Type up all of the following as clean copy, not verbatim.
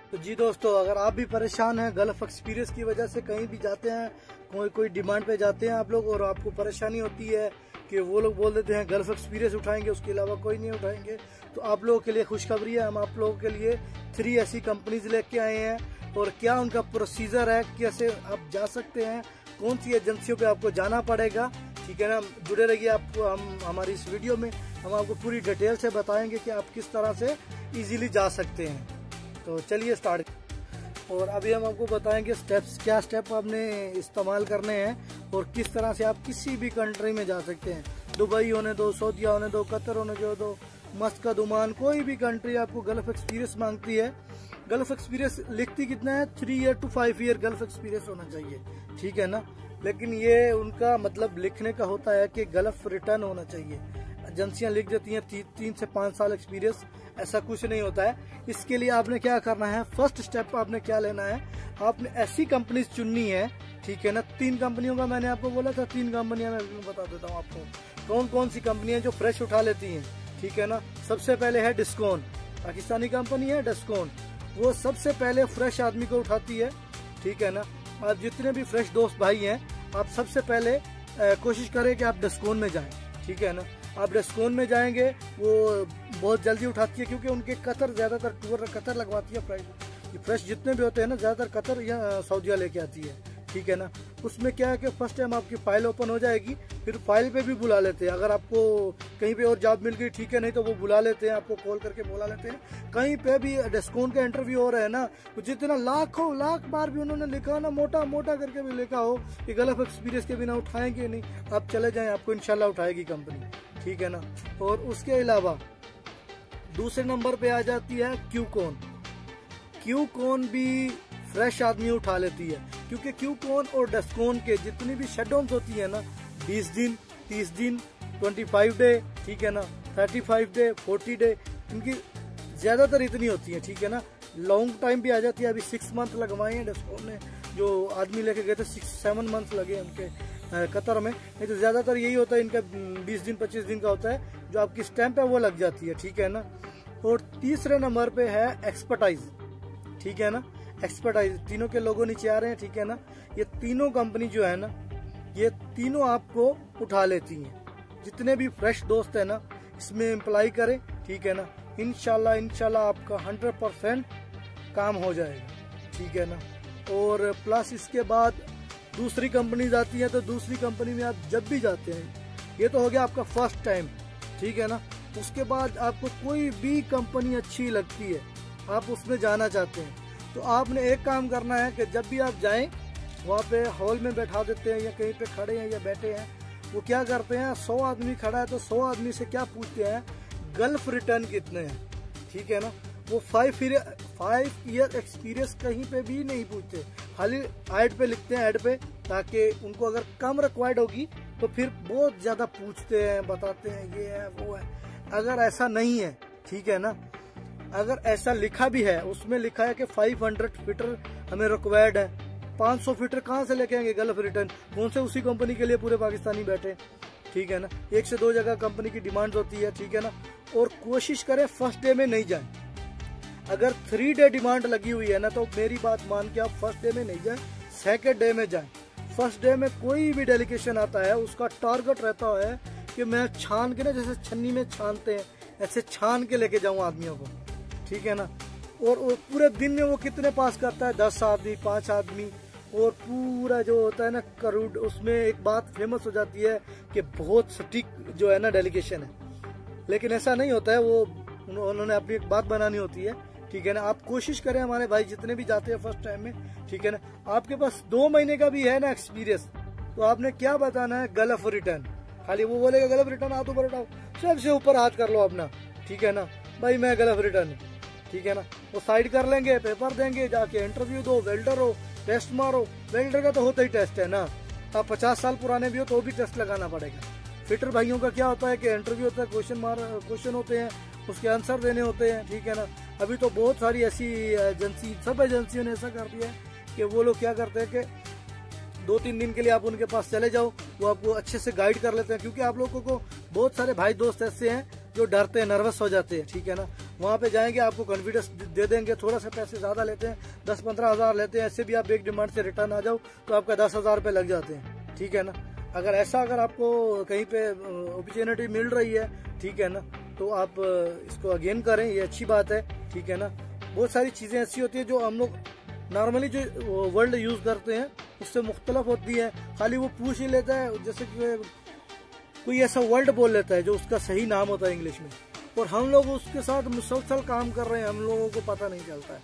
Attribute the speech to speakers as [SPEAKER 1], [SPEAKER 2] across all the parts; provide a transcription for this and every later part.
[SPEAKER 1] तो जी दोस्तों, अगर आप भी परेशान हैं गल्फ एक्सपीरियंस की वजह से, कहीं भी जाते हैं, कोई डिमांड पे जाते हैं आप लोग और आपको परेशानी होती है कि वो लोग बोल देते हैं गल्फ एक्सपीरियंस उठाएंगे, उसके अलावा कोई नहीं उठाएंगे, तो आप लोगों के लिए खुशखबरी है। हम आप लोगों के लिए 3 ऐसी कंपनीज लेके आए हैं और क्या उनका प्रोसीजर है, कैसे आप जा सकते हैं, कौन सी एजेंसियों पे आपको जाना पड़ेगा, ठीक है ना। जुड़े रहिए, आपको हम हमारी इस वीडियो में हम आपको पूरी डिटेल से बताएंगे कि आप किस तरह से इजीली जा सकते हैं। तो चलिए स्टार्ट। और अभी हम आपको बताएंगे स्टेप्स, क्या स्टेप आपने इस्तेमाल करने हैं और किस तरह से आप किसी भी कंट्री में जा सकते हैं। दुबई होने दो, सऊदीया होने दो, कतर होने दो, मस्कत, ओमान, कोई भी कंट्री आपको गल्फ एक्सपीरियंस मांगती है। गल्फ एक्सपीरियंस लिखती कितना है, 3 year to 5 year gulf experience होना चाहिए, ठीक है ना। लेकिन ये उनका मतलब लिखने का होता है कि गल्फ रिटर्न होना चाहिए। एजेंसियां लिख देती हैं 3 से 5 साल एक्सपीरियंस, ऐसा कुछ नहीं होता है। इसके लिए आपने क्या करना है, फर्स्ट स्टेप आपने क्या लेना है, आपने ऐसी कंपनी चुननी है, ठीक है ना। 3 कंपनियों का मैंने आपको बोला था, 3 कंपनियां मैं बता देता हूँ आपको कौन कौन सी कंपनियां जो फ्रेश उठा लेती हैं, ठीक है ना। सबसे पहले है डिस्काउंट, पाकिस्तानी कंपनी है डिस्काउंट, वो सबसे पहले फ्रेश आदमी को उठाती है, ठीक है ना। आप जितने भी फ्रेश दोस्त भाई हैं, आप सबसे पहले कोशिश करें कि आप डिस्काउंट में जाएं, ठीक है ना। आप डिस्काउंट में जाएंगे, वो बहुत जल्दी उठाती है क्योंकि उनके कतर ज्यादातर टूर कतर लगवाती है। फ्रेश जितने भी होते हैं ना, ज्यादातर कतर या सऊदीया लेके आती है, ठीक है ना। उसमें क्या है कि फर्स्ट टाइम आपकी फाइल ओपन हो जाएगी, फिर फाइल पे भी बुला लेते हैं। अगर आपको कहीं पे और जॉब मिल गई, ठीक है, नहीं तो वो बुला लेते हैं, आपको कॉल करके बुला लेते हैं। कहीं पे भी डिस्काउंट का इंटरव्यू हो रहा है ना, तो जितना लाख बार भी उन्होंने लिखा ना, मोटा मोटा करके भी लिखा हो कि गल्फ एक्सपीरियंस के बिना उठाएंगे नहीं, आप चले जाएं, आपको इंशाल्लाह उठाएगी कंपनी, ठीक है ना। और उसके अलावा दूसरे नंबर पे आ जाती है क्यूकॉन। क्यूकॉन भी फ्रेश आदमी उठा लेती है क्योंकि क्यूकॉन और डिस्काउंट के जितनी भी शटडाउन होती है ना, 20 दिन, 30 दिन, 25 डे, ठीक है ना, 35 डे, 40 डे, इनकी ज्यादातर इतनी होती है, ठीक है ना। लॉन्ग टाइम भी आ जाती है। अभी 6 मंथ लगवाए हैं डिस्काउंट ने, जो आदमी लेके गए थे 6-7 मंथ लगे उनके कतर में। नहीं तो ज्यादातर यही होता है इनका, 20 दिन 25 दिन का होता है, जो आपकी स्टैंप है वो लग जाती है, ठीक है ना। और तीसरे नंबर पे है एक्सपर्टाइज, ठीक है ना। एक्सपर्टाइज तीनों के लोगों नीचे आ रहे हैं, ठीक है ना। ये तीनों कंपनी जो है ना, ये तीनों आपको उठा लेती हैं। जितने भी फ्रेश दोस्त है ना, इसमें अप्लाई करें, ठीक है ना। इंशाल्लाह आपका 100% काम हो जाएगा, ठीक है ना। और प्लस इसके बाद दूसरी कंपनी आती है, तो दूसरी कंपनी में आप जब भी जाते हैं, ये तो हो गया आपका फर्स्ट टाइम, ठीक है ना। उसके बाद आपको कोई भी कंपनी अच्छी लगती है, आप उसमें जाना चाहते हैं, तो आपने एक काम करना है कि जब भी आप जाएं, वहाँ पे हॉल में बैठा देते हैं या कहीं पे खड़े हैं या बैठे हैं, वो क्या करते हैं, 100 आदमी खड़ा है तो 100 आदमी से क्या पूछते हैं, गल्फ रिटर्न कितने हैं, ठीक है ना। वो 5 ईयर एक्सपीरियंस कहीं पे भी नहीं पूछते, खाली ऐड पे लिखते हैं, ऐड पे, ताकि उनको अगर कम रिक्वायर्ड होगी तो फिर बहुत ज्यादा पूछते हैं, बताते हैं ये है वो है। अगर ऐसा नहीं है, ठीक है ना, अगर ऐसा लिखा भी है, उसमें लिखा है कि 500 फीटर हमें रिक्वायर्ड है, 500 फीटर कहाँ से लेके आएंगे गल्फ रिटर्न, कौन से उसी कंपनी के लिए पूरे पाकिस्तानी बैठे, ठीक है ना। 1 से 2 जगह कंपनी की डिमांड होती है, ठीक है ना। और कोशिश करें फर्स्ट डे में नहीं जाए। अगर 3 डे डिमांड लगी हुई है ना, तो मेरी बात मान के आप फर्स्ट डे में नहीं जाए, सेकेंड डे में जाए। फर्स्ट डे में कोई भी डेलीगेशन आता है, उसका टारगेट रहता है कि मैं छान के ना, जैसे छन्नी में छानते हैं, ऐसे छान के लेके जाऊं आदमियों को, ठीक है ना। और पूरे दिन में वो कितने पास करता है, 10 आदमी, 5 आदमी, और पूरा जो होता है ना करोड़, उसमें एक बात फेमस हो जाती है कि बहुत सटीक जो है ना डेलीगेशन है। लेकिन ऐसा नहीं होता है, वो उन्होंने अपनी एक बात बनानी होती है, ठीक है ना। आप कोशिश करें हमारे भाई जितने भी जाते हैं फर्स्ट टाइम में, ठीक है ना, आपके पास 2 महीने का भी है ना एक्सपीरियंस, तो आपने क्या बताना है, गल्फ रिटर्न। खाली वो बोलेगा गल्फ रिटर्न, हाथ ऊपर उठाओ, सबसे ऊपर हाथ कर लो अपना, ठीक है ना, भाई मैं गल्फ रिटर्न, ठीक है ना। वो साइड कर लेंगे, पेपर देंगे, जाके इंटरव्यू दो, वेल्डर हो, टेस्ट मारो। वेल्डर का तो होता ही टेस्ट है ना, आप 50 साल पुराने भी हो तो भी टेस्ट लगाना पड़ेगा। फिटर भाइयों का क्या होता है कि इंटरव्यू होता है, क्वेश्चन होते हैं, उसके आंसर देने होते हैं, ठीक है ना। अभी तो बहुत सारी ऐसी एजेंसी, सब एजेंसियों ने ऐसा कर दिया है कि वो लोग क्या करते हैं कि 2-3 दिन के लिए आप उनके पास चले जाओ, वो आपको अच्छे से गाइड कर लेते हैं। क्योंकि आप लोगों को बहुत सारे भाई दोस्त ऐसे हैं जो डरते हैं, नर्वस हो जाते हैं, ठीक है ना। वहाँ पे जाएंगे, आपको कॉन्फिडेंस दे देंगे, थोड़ा सा पैसे ज़्यादा लेते हैं, 10-15 हज़ार लेते हैं, ऐसे भी आप एक डिमांड से रिटर्न आ जाओ तो आपका 10,000 रुपये लग जाते हैं, ठीक है ना। अगर आपको कहीं पे अपॉर्चुनिटी मिल रही है, ठीक है ना, तो आप इसको अगेन करें, ये अच्छी बात है, ठीक है ना। बहुत सारी चीज़ें ऐसी होती है जो हम लोग नॉर्मली जो वर्ल्ड यूज़ करते हैं उससे मुख्तलिफ होती है, खाली वो पूछ ही लेता है, जैसे कि कोई ऐसा वर्ड बोल लेता है जो उसका सही नाम होता है इंग्लिश में, और हम लोग उसके साथ मुसलसल काम कर रहे हैं, हम लोगों को पता नहीं चलता है,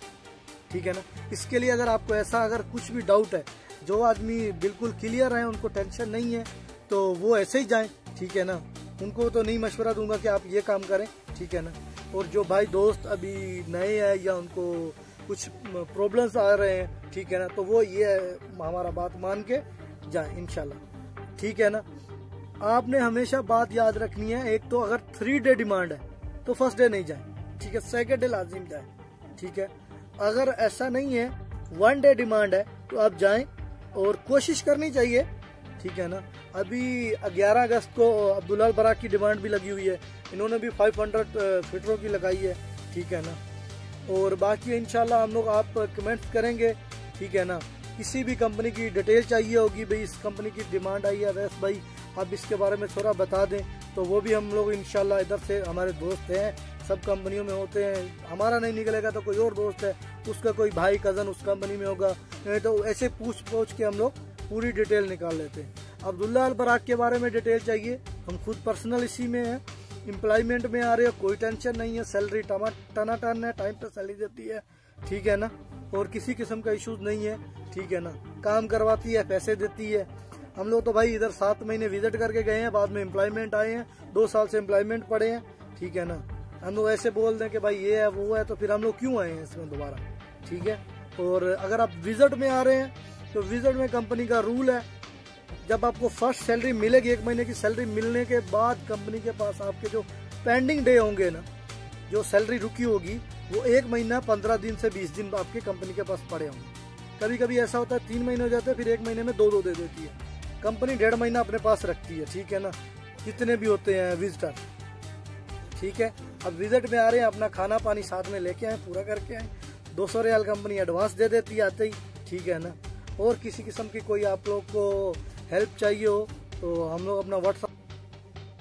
[SPEAKER 1] ठीक है ना। इसके लिए अगर आपको ऐसा अगर कुछ भी डाउट है, जो आदमी बिल्कुल क्लियर है, उनको टेंशन नहीं है, तो वो ऐसे ही जाएं, ठीक है ना। उनको तो नहीं मशवरा दूंगा कि आप ये काम करें, ठीक है ना। और जो भाई दोस्त अभी नए हैं या उनको कुछ प्रॉब्लम्स आ रहे हैं, ठीक है ना, तो वो ये हमारा बात मान के जाएं इंशाल्लाह, ठीक है ना। आपने हमेशा बात याद रखनी है, एक तो अगर 3 डे डिमांड है तो फर्स्ट डे नहीं जाए, ठीक है, सेकंड डे लाजिम जाए, ठीक है। अगर ऐसा नहीं है 1 डे डिमांड है तो आप जाएं, और कोशिश करनी चाहिए, ठीक है ना। अभी 11 अगस्त को अब्दुल्ला अल बराक की डिमांड भी लगी हुई है, इन्होंने भी 500 फिटरों की लगाई है, ठीक है ना। और बाकी इंशाल्लाह हम लोग आप कमेंट्स करेंगे, ठीक है ना। किसी भी कंपनी की डिटेल चाहिए होगी, भाई इस कंपनी की डिमांड आई है वैसे भाई आप इसके बारे में थोड़ा बता दें, तो वो भी हम लोग इंशाल्लाह, इधर से हमारे दोस्त हैं, सब कंपनियों में होते हैं, हमारा नहीं निकलेगा तो कोई और दोस्त है, उसका कोई भाई कज़न उस कंपनी में होगा, नहीं तो ऐसे पूछ के हम लोग पूरी डिटेल निकाल लेते हैं। अब्दुल्ला अल बराक के बारे में डिटेल चाहिए, हम खुद पर्सनल इसी में हैं, एम्प्लॉयमेंट में आ रहे हो, कोई टेंशन नहीं है, सैलरी टनाटन है, टाइम पे सैलरी देती है, ठीक है ना, और किसी किस्म का इशूज नहीं है, ठीक है ना। काम करवाती है, पैसे देती है। हम लोग तो भाई इधर 7 महीने विजिट करके गए हैं, बाद में एम्प्लॉयमेंट आए हैं, 2 साल से एम्प्लॉयमेंट पड़े हैं, ठीक है ना। हम लोग ऐसे बोल दें कि भाई ये है वो है, तो फिर हम लोग क्यों आए हैं इसमें दोबारा, ठीक है। और अगर आप विजिट में आ रहे हैं तो विजिट में कंपनी का रूल है, जब आपको फर्स्ट सैलरी मिलेगी, 1 महीने की सैलरी मिलने के बाद कंपनी के पास आपके जो पेंडिंग डे होंगे ना, जो सैलरी रुकी होगी, वो 1 महीना 15 दिन से 20 दिन आपके कंपनी के पास पड़े होंगे। कभी कभी ऐसा होता है 3 महीने हो जाते हैं, फिर 1 महीने में 2 दे देती है कंपनी, 1.5 महीना अपने पास रखती है, ठीक है ना, जितने भी होते हैं विजिटर, ठीक है। अब विजिट में आ रहे हैं, अपना खाना पानी साथ में लेके आए, पूरा करके आए, 200 रियाल कंपनी एडवांस दे देती है आते ही, ठीक है ना। और किसी किस्म की कोई आप लोग को हेल्प चाहिए हो तो हम लोग अपना व्हाट्सएप